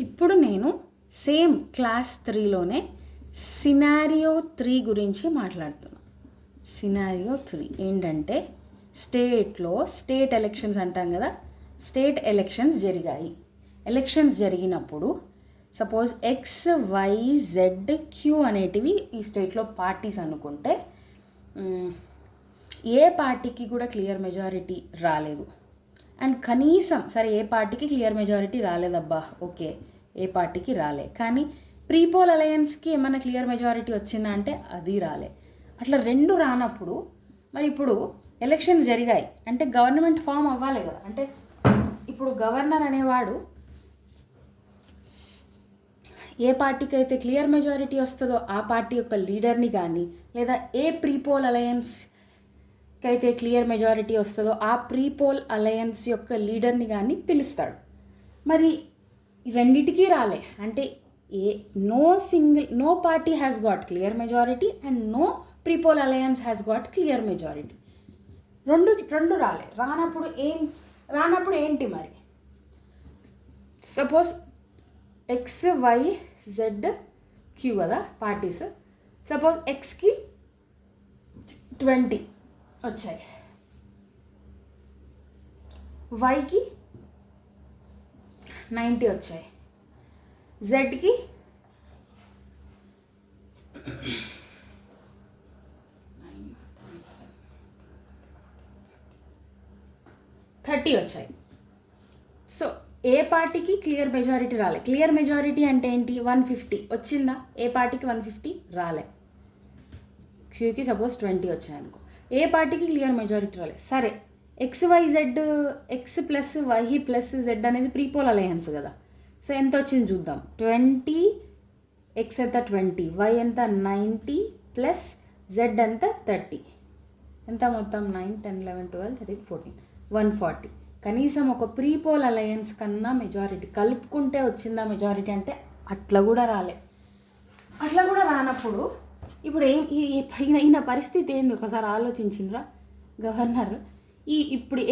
ఇప్పుడు నేను same class 3లోనే scenario 3 గురించి మాట్లాడుతున్నాను. సినారియో 3 ఏంటంటే స్టేట్ ఎలక్షన్స్ అంటాం కదా. స్టేట్ ఎలక్షన్స్ జరిగాయి. ఎలక్షన్స్ జరిగినప్పుడు suppose X, Y, Z, Q అనేటివి ఈ స్టేట్లో పార్టీస్ అనుకుంటే ఏ పార్టీకి కూడా క్లియర్ మెజారిటీ రాలేదు. అండ్ కనీసం సరే ఏ పార్టీకి క్లియర్ మెజారిటీ రాలేదబ్బా, ఓకే, ఏ పార్టీకి రాలే. కానీ ప్రీపోల్ అలయన్స్కి ఏమైనా క్లియర్ మెజారిటీ వచ్చిందా అంటే అది రాలే. అట్లా రెండు రానప్పుడు మరి ఇప్పుడు ఎలక్షన్స్ జరిగాయి అంటే గవర్నమెంట్ ఫామ్ అవ్వాలి కదా. అంటే ఇప్పుడు గవర్నర్ అనేవాడు ఏ పార్టీకి అయితే క్లియర్ మెజారిటీ వస్తుందో ఆ పార్టీ యొక్క లీడర్ని కానీ, లేదా ఏ ప్రీపోల్ అలయన్స్కి అయితే క్లియర్ మెజారిటీ వస్తుందో ఆ ప్రీపోల్ అలయన్స్ యొక్క లీడర్ని కానీ పిలుస్తాడు. మరి రెండిటికీ రాలే అంటే no party has got clear majority and no prepoll alliance has got clear majority. రెండు రాలే. రానప్పుడు ఏంటి మరి? Suppose X, Y, Z, Q కదా పార్టీస్. సపోజ్ ఎక్స్కి 20 వచ్చాయి, వైకి 90 వచ్చాయి, జెడ్కి 30 వచ్చాయి. సో ఏ పార్టీకి క్లియర్ మెజారిటీ రాలే. క్లియర్ మెజారిటీ అంటే ఏంటి? 150 వచ్చిందా? ఏ పార్టీకి 150 రాలే. క్యూకి సపోజ్ 20 వచ్చాయనుకో, ఏ పార్టీకి క్లియర్ మెజారిటీ రాలే. సరే X, Y, Z, X plus Y plus Z అనేది ప్రీపోల్ అలయన్స్ కదా. సో ఎంత వచ్చింది చూద్దాం. 20, ఎక్స్ ఎంత 20, వై ఎంత 90 ప్లస్ జెడ్ ఎంత 30, ఎంత మొత్తం 9, 10, 11, 12, 13, 14, 140. కనీసం ఒక ప్రీపోల్ అలయన్స్ కన్నా మెజారిటీ కలుపుకుంటే వచ్చిందా మెజారిటీ అంటే అట్లా కూడా రాలే. అట్లా కూడా రానప్పుడు ఇప్పుడు ఈయన పరిస్థితి ఏంది ఒకసారి ఆలోచించిండ్రా గవర్నర్? ఇప్పుడు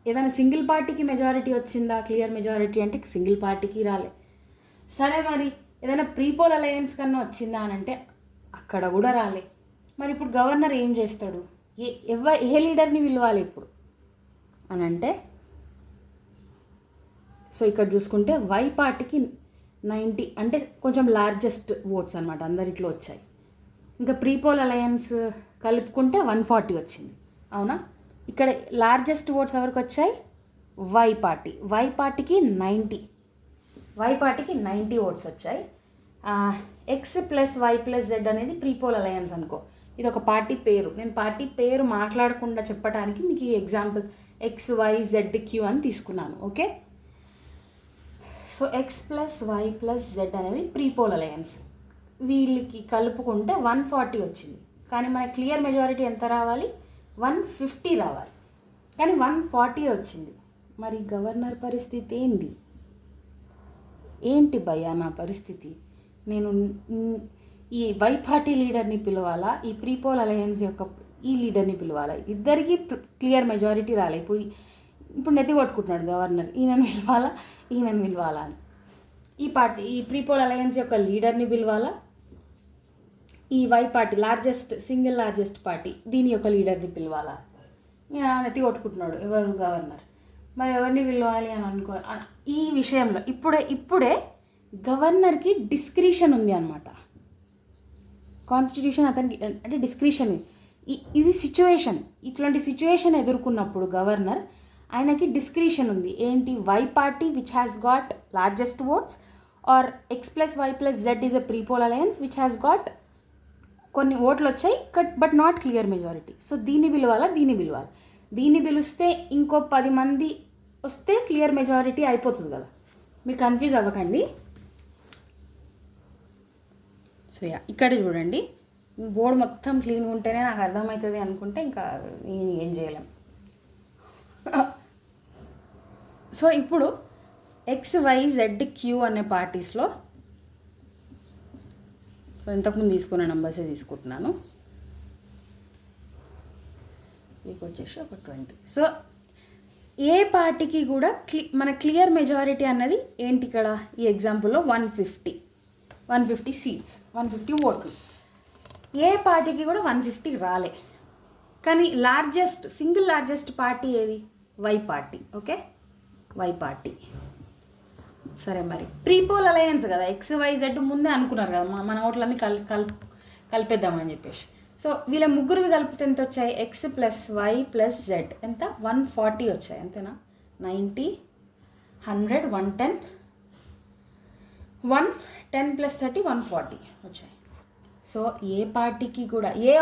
ఏదైనా సింగిల్ పార్టీకి మెజారిటీ వచ్చిందా క్లియర్ మెజారిటీ అంటే సింగిల్ పార్టీకి రాలే. సరే మరి ఏదైనా ప్రీపోల్ అలయన్స్ కన్నా వచ్చిందా అని అంటే అక్కడ కూడా రాలే. మరి ఇప్పుడు గవర్నర్ ఏం చేస్తాడు? ఏ లీడర్ని పిలవాలి ఇప్పుడు అని అంటే, సో ఇక్కడ చూసుకుంటే వై పార్టీకి 90 అంటే కొంచెం లార్జెస్ట్ ఓట్స్ అనమాట, అందరిట్లో వచ్చాయి. ఇంకా ప్రీపోల్ అలయన్స్ కలుపుకుంటే 140 వచ్చింది, అవునా? ఇక్కడ లార్జెస్ట్ ఓట్స్ ఎవరికి వచ్చాయి? వై పార్టీకి 90 ఓట్స్ వచ్చాయి. X plus Y plus Z అనేది ప్రీపోల్ అలయన్స్ అనుకో. ఇది ఒక పార్టీ పేరు. నేను పార్టీ పేరు మాట్లాడకుండా చెప్పడానికి మీకు ఈ example X, Y, Z, Q అని తీసుకున్నాను, okay? So X plus Y plus Z అనేది ప్రీపోల్ అలయన్స్. వీళ్ళకి కలుపుకుంటే 140 వచ్చింది. కానీ మన క్లియర్ మెజారిటీ ఎంత రావాలి? 150 రావాలి. కానీ 140 వచ్చింది. మరి గవర్నర్ పరిస్థితి ఏంటి భయ్యా నా పరిస్థితి? నేను ఈ వై పార్టీ లీడర్ని పిలవాలా, ఈ ప్రీపోల్ అలయన్స్ యొక్క ఈ లీడర్ని పిలవాలా? ఇద్దరికి క్లియర్ మెజారిటీ రాలే. ఇప్పుడు నెత్తి కొట్టుకుంటున్నాడు గవర్నర్, ఈయనని పిలవాలా అని. ఈ ప్రీపోల్ అలయన్స్ యొక్క లీడర్ని పిలవాలా, ఈ why party single largest party దీని యొక్క లీడర్ని పిలవాలా? నెత్తి కొట్టుకుంటున్నాడు ఎవరు? గవర్నర్. మరి ఎవరిని పిలవాలి అని ఈ విషయంలో ఇప్పుడే గవర్నర్కి డిస్క్రిషన్ ఉంది అన్నమాట. కాన్స్టిట్యూషన్ అతనికి అంటే డిస్క్రిషన్. ఇది సిచ్యువేషన్. ఇట్లాంటి సిచ్యువేషన్ ఎదుర్కొన్నప్పుడు గవర్నర్ ఆయనకి డిస్క్రిషన్ ఉంది. ఏంటి? Y party which has got largest votes or X plus Y plus Z is a prepoll alliance which has got కొన్ని ఓట్లు వచ్చాయి but not clear majority. So దీన్ని పిలవాలా, దీన్ని పిలిస్తే ఇంకో 10 మంది వస్తే క్లియర్ మెజారిటీ అయిపోతుంది కదా. మీరు కన్ఫ్యూజ్ అవ్వకండి. సో ఇక్కడ చూడండి, బోర్డు మొత్తం క్లీన్గా ఉంటేనే నాకు అర్థమవుతుంది అనుకుంటే ఇంకా ఏం చేయలేం. సో ఇప్పుడు ఎక్స్, వై, జెడ్, క్యూ అనే పార్టీస్లో సో ఇంతకుముందు తీసుకున్న నెంబర్సే తీసుకుంటున్నాను. మీకు వచ్చేసి ఒక 20. సో ఏ పార్టీకి కూడా మన క్లియర్ మెజారిటీ అన్నది ఏంటి ఇక్కడ ఈ ఎగ్జాంపుల్లో 150 సీట్స్, 150 ఓట్లు. ఏ పార్టీకి కూడా 150 రాలే. కానీ సింగిల్ లార్జెస్ట్ పార్టీ ఏది? Why party. Okay, why party. సరే, మరి ప్రీపోల్ అలయన్స్ కదా, XYZ ముందే అనుకున్నారు కదా మన ఓట్లన్నీ కలిపేద్దామని చెప్పేసి. సో వీళ్ళ ముగ్గురువి కలిపితే ఎంత వచ్చాయి? X + Y + Z ఎంత? 140 వచ్చాయి, అంతేనా? 90, 100, 110, 110 + 30 140 వచ్చాయి. సో ఏ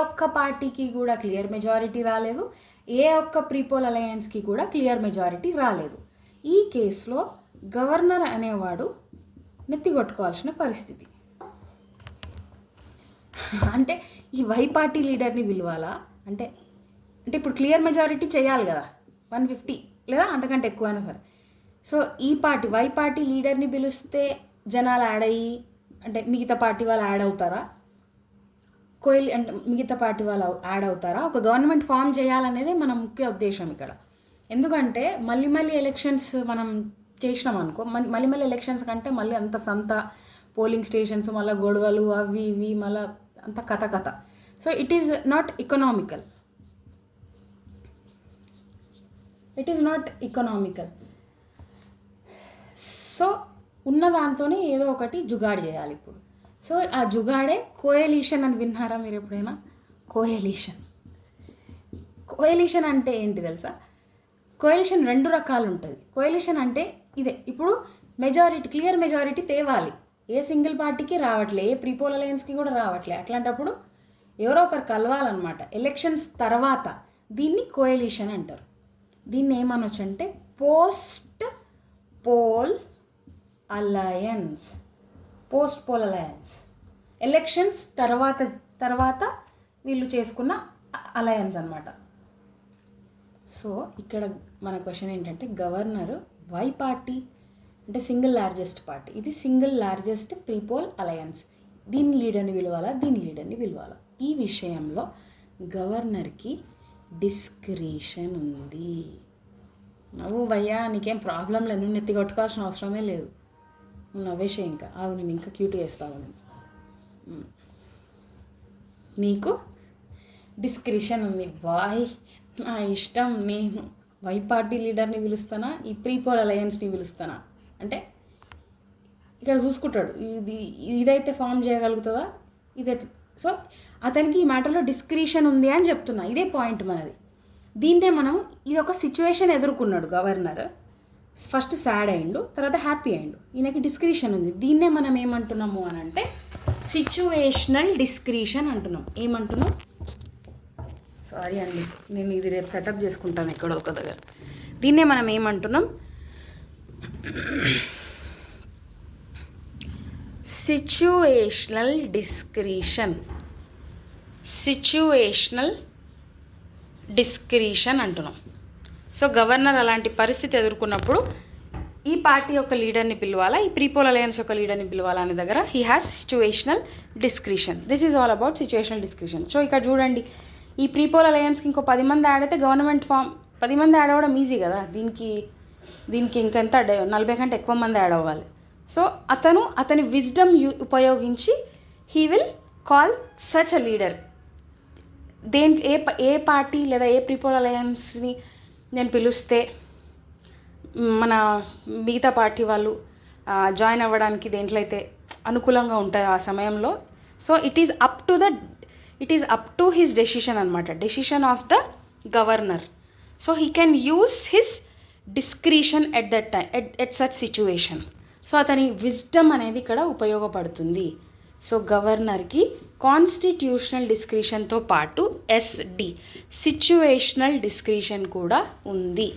ఒక్క పార్టీకి కూడా క్లియర్ మెజారిటీ రాలేదు, ఏ ఒక్క ప్రీపోల్ అలయన్స్కి కూడా క్లియర్ మెజారిటీ రాలేదు. ఈ కేసులో గవర్నర్ అనేవాడు నెత్తికొట్టుకోవాల్సిన పరిస్థితి. అంటే ఈ వై పార్టీ లీడర్ని పిలవాలా? అంటే ఇప్పుడు క్లియర్ మెజారిటీ చేయాలి కదా, 150 లేదా అంతకంటే ఎక్కువైనా సరే. సో ఈ వై పార్టీ లీడర్ని పిలిస్తే జనాలు యాడ్ అయ్యి, అంటే మిగతా పార్టీ వాళ్ళు యాడ్ అవుతారా? అంటే మిగతా పార్టీ వాళ్ళు యాడ్ అవుతారా? ఒక గవర్నమెంట్ ఫామ్ చేయాలనేదే మన ముఖ్య ఉద్దేశం ఇక్కడ. ఎందుకంటే మళ్ళీ ఎలక్షన్స్ మనం చేసినాం అనుకో, మళ్ళీ ఎలక్షన్స్ కంటే మళ్ళీ అంత సంత పోలింగ్ స్టేషన్స్, మళ్ళీ గొడవలు అవి ఇవి, మళ్ళీ అంత కథ. So it is not economical. So ఉన్న దాంతోనే ఏదో ఒకటి జుగాడు చేయాలి ఇప్పుడు. సో ఆ జుగాడే కోయలీషన్ అని విన్నారా మీరు ఎప్పుడైనా? కోయలీషన్ అంటే ఏంటి తెలుసా? కోయలీషన్ 2 రకాలు ఉంటుంది. కోయలీషన్ అంటే ఇదే, ఇప్పుడు క్లియర్ మెజారిటీ తేవాలి, ఏ సింగిల్ పార్టీకి రావట్లే, ఏ ప్రీపోల్ అలయన్స్కి కూడా రావట్లే. అట్లాంటప్పుడు ఎవరో ఒకరు కలవాలన్నమాట ఎలక్షన్స్ తర్వాత. దీన్ని కోయలీషన్ అంటారు. దీన్ని ఏమనొచ్చు అంటే పోస్ట్ పోల్ అలయన్స్. ఎలక్షన్స్ తర్వాత వీళ్ళు చేసుకున్న అలయన్స్ అన్నమాట. సో ఇక్కడ మన క్వశ్చన్ ఏంటంటే, గవర్నర్ వై పార్టీ అంటే సింగిల్ లార్జెస్ట్ పార్టీ, ఇది సింగిల్ లార్జెస్ట్ ప్రీపోల్ అలయన్స్. దీని లీడర్ని పిలవాలా? ఈ విషయంలో గవర్నర్కి డిస్క్రిషన్ ఉంది. నువ్వు భయ్యా నీకేం ప్రాబ్లం లేదు, నువ్వు నెత్తి కొట్టుకోవాల్సిన అవసరమే లేదు, నువ్వు నవ్వేసే. ఇంకా నేను ఇంకా క్యూట్ చేస్తావు. నీకు డిస్క్రిషన్ ఉంది. బాయ్ నా ఇష్టం, నేను వై పార్టీ లీడర్ని పిలుస్తానా, ఈ ప్రీపోల్ అలయన్స్ని పిలుస్తానా అంటే ఇక్కడ చూసుకుంటాడు, ఇదైతే ఫామ్ చేయగలుగుతుందా, ఇదైతే. సో అతనికి ఈ మ్యాటర్లో డిస్క్రిషన్ ఉంది అని చెప్తున్నా. ఇదే పాయింట్ మనది. దీన్నే మనం ఇది ఒక సిచ్యువేషన్ ఎదుర్కొన్నాడు గవర్నర్. ఫస్ట్ సాడ్ అయిండు, తర్వాత హ్యాపీ అయిండు, ఈయనకి డిస్క్రిషన్ ఉంది. దీన్నే మనం ఏమంటున్నాము అని అంటే సిచ్యువేషనల్ డిస్క్రిషన్ అంటున్నాం. ఏమంటున్నాం? సారీ అండి, నేను ఇది రేపు సెటప్ చేసుకుంటాను ఎక్కడో ఒక దగ్గర. దీన్నే మనం ఏమంటున్నాం? సిచ్యువేషనల్ డిస్క్రిషన్ అంటున్నాం. సో గవర్నర్ అలాంటి పరిస్థితి ఎదుర్కొన్నప్పుడు ఈ పార్టీ యొక్క లీడర్ని పిలవాలా, ఈ ప్రీపోల్ అలయన్స్ యొక్క లీడర్ని పిలవాలా అనే దగ్గర he has situational discretion. This is all about situational discretion. So ఇక్కడ చూడండి, ఈ ప్రీపోల్ అలయన్స్కి ఇంకో 10 మంది యాడ్ అయితే గవర్నమెంట్ ఫామ్ 10 మంది యాడ్ అవ్వడం ఈజీ కదా. దీనికి ఇంకెంత 40 కంటే ఎక్కువ మంది యాడ్ అవ్వాలి. సో అతని విజ్డమ్ ఉపయోగించి he will call such a leader. A party లేదా ఏ ప్రీపోల్ అలయన్స్ని నేను పిలిస్తే మన మిగతా పార్టీ వాళ్ళు జాయిన్ అవ్వడానికి దేంట్లో అయితే అనుకూలంగా ఉంటాయి ఆ సమయంలో. So it is up to his decision అనమాట, decision of the governor. So he can use his discretion at that time at such situation. So అతని విజ్డమ్ అనేది ఇక్కడ ఉపయోగపడుతుంది. సో గవర్నర్కి కాన్స్టిట్యూషనల్ డిస్క్రిషన్తో పాటు సిచ్యువేషనల్ డిస్క్రిషన్ కూడా ఉంది.